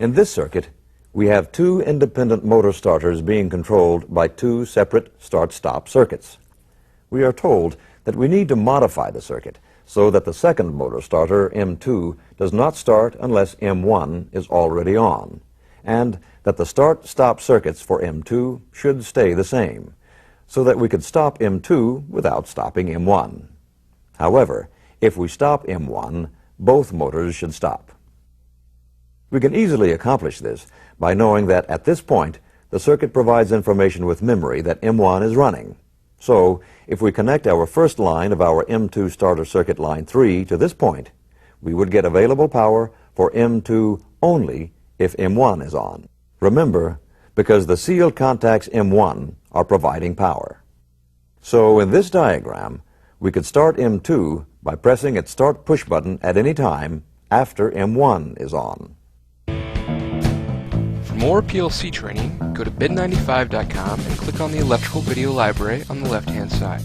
In this circuit, we have two independent motor starters being controlled by two separate start-stop circuits. We are told that we need to modify the circuit so that the second motor starter, M2, does not start unless M1 is already on, and that the start-stop circuits for M2 should stay the same, so that we could stop M2 without stopping M1. However, if we stop M1, both motors should stop. We can easily accomplish this by knowing that at this point, the circuit provides information with memory that M1 is running. So, if we connect our first line of our M2 starter circuit line 3 to this point, we would get available power for M2 only if M1 is on. Remember, because the sealed contacts M1 are providing power. So, in this diagram, we could start M2 by pressing its start push button at any time after M1 is on. For more PLC training, go to bid95.com and click on the Electrical Video Library on the left-hand side.